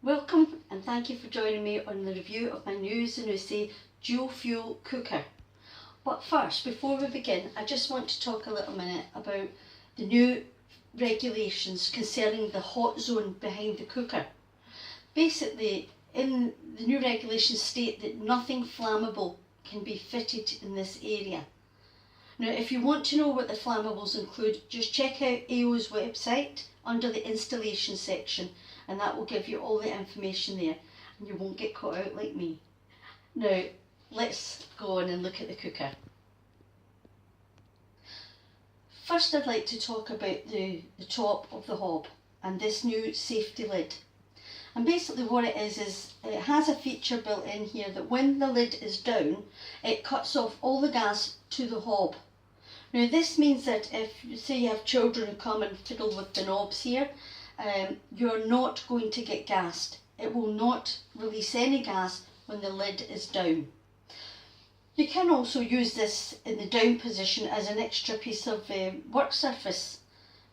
Welcome and thank you for joining me on the review of my new ZANUSSI dual fuel cooker. But first, before we begin, I just want to talk a little minute about the new regulations concerning the hot zone behind the cooker. Basically, in the new regulations state that nothing flammable can be fitted in this area. Now, if you want to know what the flammables include, just check out AO's website under the installation section, and that will give you all the information there and you won't get caught out like me. Now, let's go on and look at the cooker. First, I'd like to talk about the top of the hob and this new safety lid. And basically what it is it has a feature built in here that when the lid is down, it cuts off all the gas to the hob. Now this means that if, say, you have children who come and fiddle with the knobs here, you're not going to get gassed. It will not release any gas when the lid is down. You can also use this in the down position as an extra piece of work surface.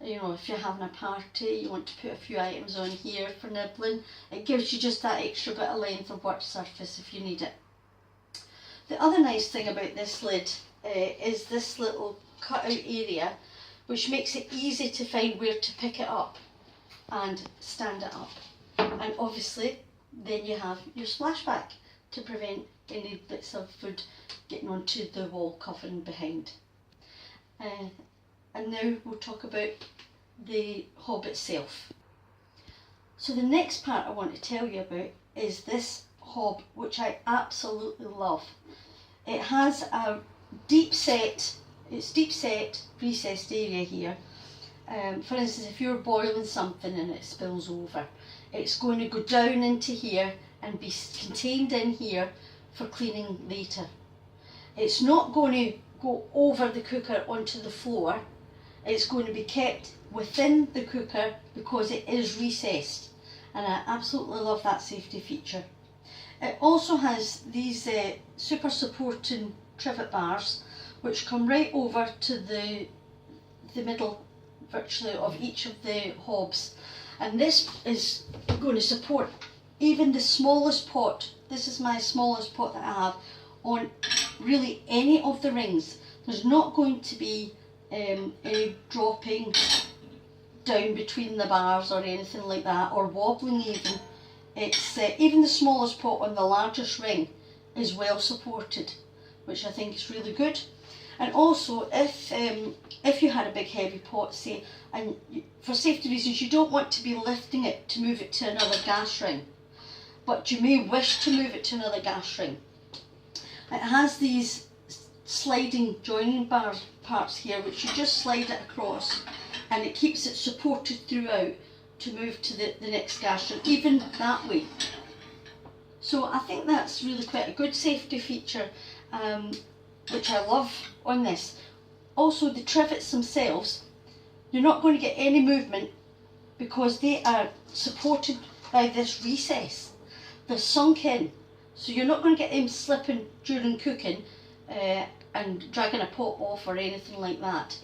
You know, if you're having a party, you want to put a few items on here for nibbling, it gives you just that extra bit of length of work surface if you need it. The other nice thing about this lid is this little cut out area, which makes it easy to find where to pick it up and stand it up. And obviously then you have your splashback to prevent any bits of food getting onto the wall covering behind. And now we'll talk about the hob itself. So the next part I want to tell you about is this hob, which I absolutely love. It has a deep set recessed area here. For instance, if you're boiling something and it spills over, it's going to go down into here and be contained in here for cleaning later. It's not going to go over the cooker onto the floor. It's going to be kept within the cooker because it is recessed, and I absolutely love that safety feature. It also has these super supporting trivet bars which come right over to the middle virtually of each of the hobs, and this is going to support even the smallest pot. This is my smallest pot that I have on really any of the rings. There's not going to be a dropping down between the bars or anything like that, or wobbling even. It's even the smallest pot on the largest ring is well supported, which I think is really good. And also, if you had a big heavy pot, say, and for safety reasons you don't want to be lifting it to move it to another gas ring, but you may wish to move it to another gas ring, it has these sliding joining bar parts here which you just slide it across, and it keeps it supported throughout to move to the next gas ring, even that way. So I think that's really quite a good safety feature, which I love on this. Also, the trivets themselves, you're not going to get any movement because they are supported by this recess. They're sunk in, so you're not going to get them slipping during cooking and dragging a pot off or anything like that.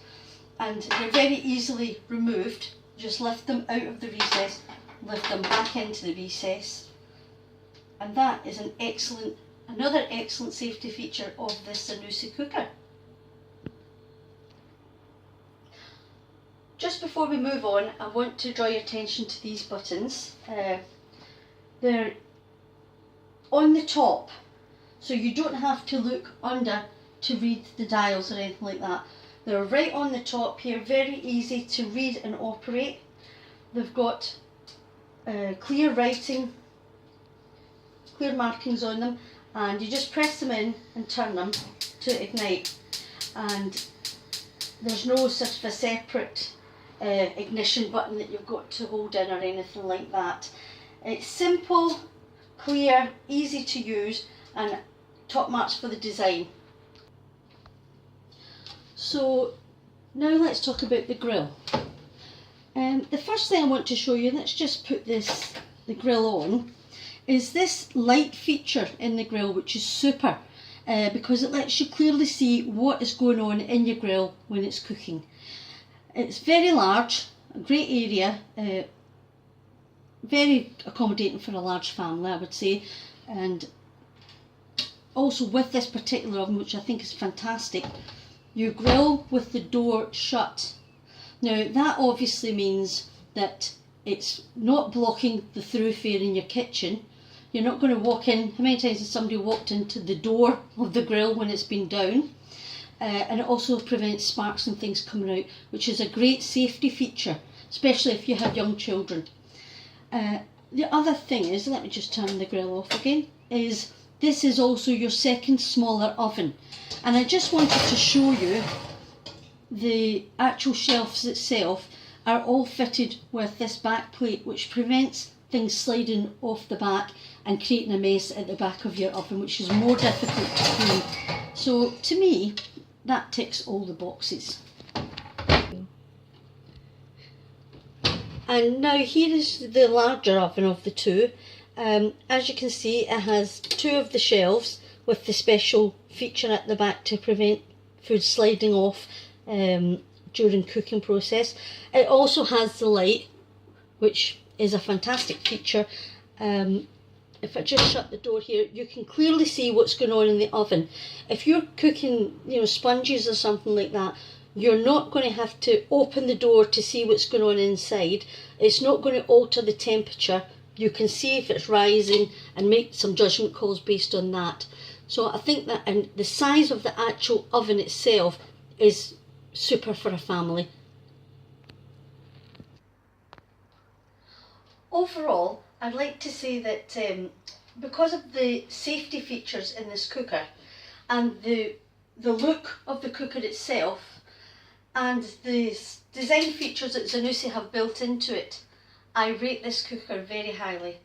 And they're very easily removed. Just lift them out of the recess, lift them back into the recess, and that is another excellent safety feature of this ZANUSSI cooker. Just before we move on, I want to draw your attention to these buttons. They're on the top, so you don't have to look under to read the dials or anything like that. They're right on the top here, very easy to read and operate. They've got clear writing, clear markings on them, and you just press them in and turn them to ignite, and there's no sort of a separate ignition button that you've got to hold in or anything like that. It's simple, clear, easy to use, and top marks for the design. So now let's talk about the grill. The first thing I want to show you, let's just put the grill on, is this light feature in the grill, which is super because it lets you clearly see what is going on in your grill when it's cooking. It's very large, a great area, very accommodating for a large family, I would say. And also with this particular oven, which I think is fantastic, you grill with the door shut. Now that obviously means that it's not blocking the thoroughfare in your kitchen. You're not going to walk in. How many times has somebody walked into the door of the grill when it's been down? And it also prevents sparks and things coming out, which is a great safety feature, especially if you have young children. The other thing is, let me just turn the grill off again, is this is also your second smaller oven. And I just wanted to show you the actual shelves itself are all fitted with this back plate, which prevents things sliding off the back and creating a mess at the back of your oven, which is more difficult to clean. So to me, that ticks all the boxes. And now here is the larger oven of the two. As you can see, it has two of the shelves with the special feature at the back to prevent food sliding off during cooking process. It also has the light, which is a fantastic feature. If I just shut the door here, you can clearly see what's going on in the oven. If you're cooking, sponges or something like that, you're not going to have to open the door to see what's going on inside. It's not going to alter the temperature. You can see if it's rising and make some judgment calls based on that. So I think that, and the size of the actual oven itself is super for a family. Overall, I'd like to say that because of the safety features in this cooker and the look of the cooker itself and the design features that Zanussi have built into it, I rate this cooker very highly.